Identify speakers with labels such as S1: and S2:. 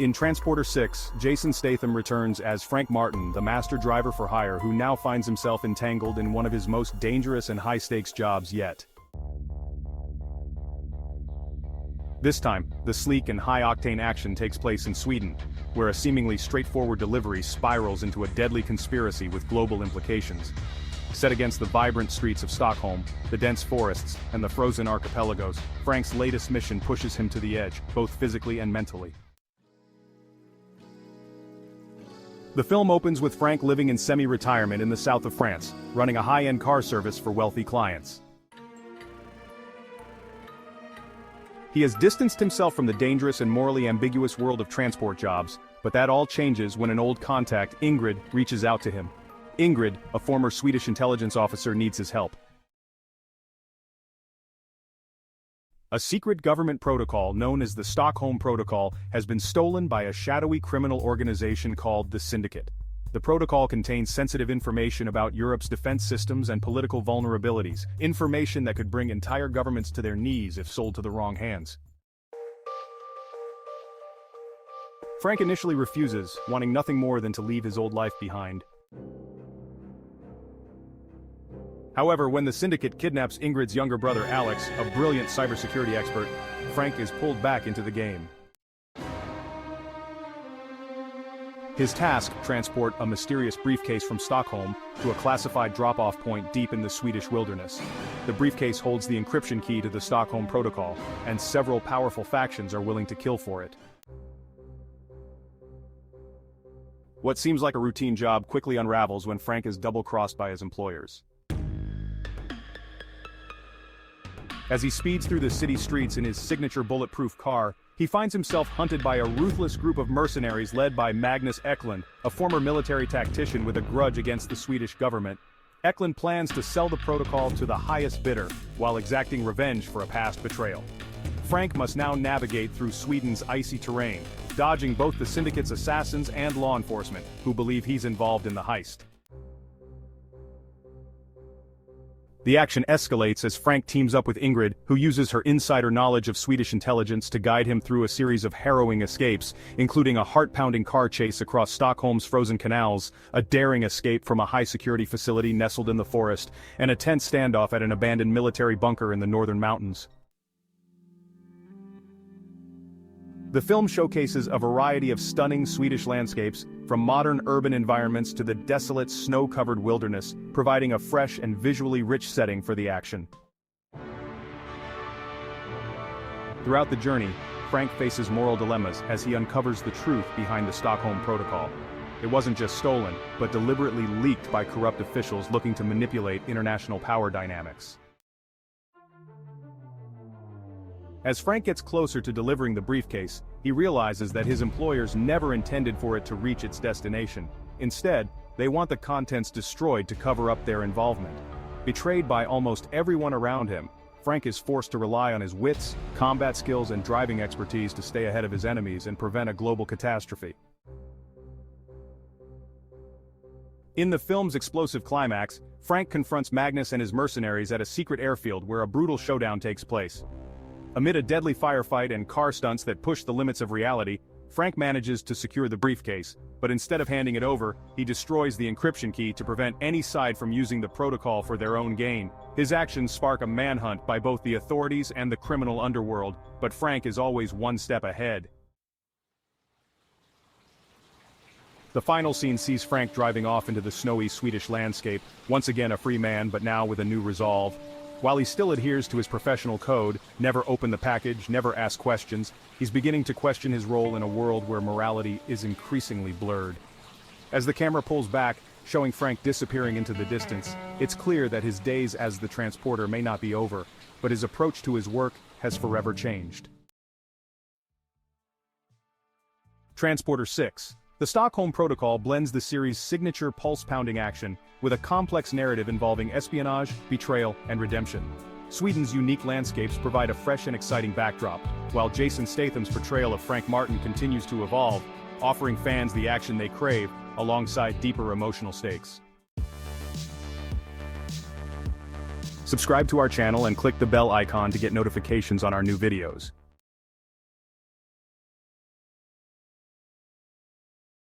S1: In Transporter 6, Jason Statham returns as Frank Martin, the master driver for hire who now finds himself entangled in one of his most dangerous and high-stakes jobs yet. This time, the sleek and high-octane action takes place in Sweden, where a seemingly straightforward delivery spirals into a deadly conspiracy with global implications. Set against the vibrant streets of Stockholm, the dense forests, and the frozen archipelagos, Frank's latest mission pushes him to the edge, both physically and mentally. The film opens with Frank living in semi-retirement in the south of France, running a high-end car service for wealthy clients. He has distanced himself from the dangerous and morally ambiguous world of transport jobs, but that all changes when an old contact, Ingrid, reaches out to him. Ingrid, a former Swedish intelligence officer, needs his help. A secret government protocol known as the Stockholm Protocol has been stolen by a shadowy criminal organization called the Syndicate. The protocol contains sensitive information about Europe's defense systems and political vulnerabilities, information that could bring entire governments to their knees if sold to the wrong hands. Frank initially refuses, wanting nothing more than to leave his old life behind. However, when the Syndicate kidnaps Ingrid's younger brother Alex, a brilliant cybersecurity expert, Frank is pulled back into the game. His task: transport a mysterious briefcase from Stockholm to a classified drop-off point deep in the Swedish wilderness. The briefcase holds the encryption key to the Stockholm Protocol, and several powerful factions are willing to kill for it. What seems like a routine job quickly unravels when Frank is double-crossed by his employers. As he speeds through the city streets in his signature bulletproof car, he finds himself hunted by a ruthless group of mercenaries led by Magnus Eklund, a former military tactician with a grudge against the Swedish government. Eklund plans to sell the protocol to the highest bidder, while exacting revenge for a past betrayal. Frank must now navigate through Sweden's icy terrain, dodging both the Syndicate's assassins and law enforcement, who believe he's involved in the heist. The action escalates as Frank teams up with Ingrid, who uses her insider knowledge of Swedish intelligence to guide him through a series of harrowing escapes, including a heart-pounding car chase across Stockholm's frozen canals, a daring escape from a high-security facility nestled in the forest, and a tense standoff at an abandoned military bunker in the northern mountains. The film showcases a variety of stunning Swedish landscapes, from modern urban environments to the desolate snow-covered wilderness, providing a fresh and visually rich setting for the action. Throughout the journey, Frank faces moral dilemmas as he uncovers the truth behind the Stockholm Protocol. It wasn't just stolen, but deliberately leaked by corrupt officials looking to manipulate international power dynamics. As Frank gets closer to delivering the briefcase, he realizes that his employers never intended for it to reach its destination. Instead, they want the contents destroyed to cover up their involvement. Betrayed by almost everyone around him, Frank is forced to rely on his wits, combat skills, and driving expertise to stay ahead of his enemies and prevent a global catastrophe. In the film's explosive climax, Frank confronts Magnus and his mercenaries at a secret airfield where a brutal showdown takes place. Amid a deadly firefight and car stunts that push the limits of reality, Frank manages to secure the briefcase, but instead of handing it over, he destroys the encryption key to prevent any side from using the protocol for their own gain. His actions spark a manhunt by both the authorities and the criminal underworld, but Frank is always one step ahead. The final scene sees Frank driving off into the snowy Swedish landscape, once again a free man but now with a new resolve. While he still adheres to his professional code, never open the package, never ask questions, he's beginning to question his role in a world where morality is increasingly blurred. As the camera pulls back, showing Frank disappearing into the distance, it's clear that his days as the transporter may not be over, but his approach to his work has forever changed. Transporter 6. The Stockholm Protocol blends the series' signature pulse-pounding action with a complex narrative involving espionage, betrayal, and redemption. Sweden's unique landscapes provide a fresh and exciting backdrop, while Jason Statham's portrayal of Frank Martin continues to evolve, offering fans the action they crave, alongside deeper emotional stakes. Subscribe to our channel and click the bell icon to get notifications on our new videos.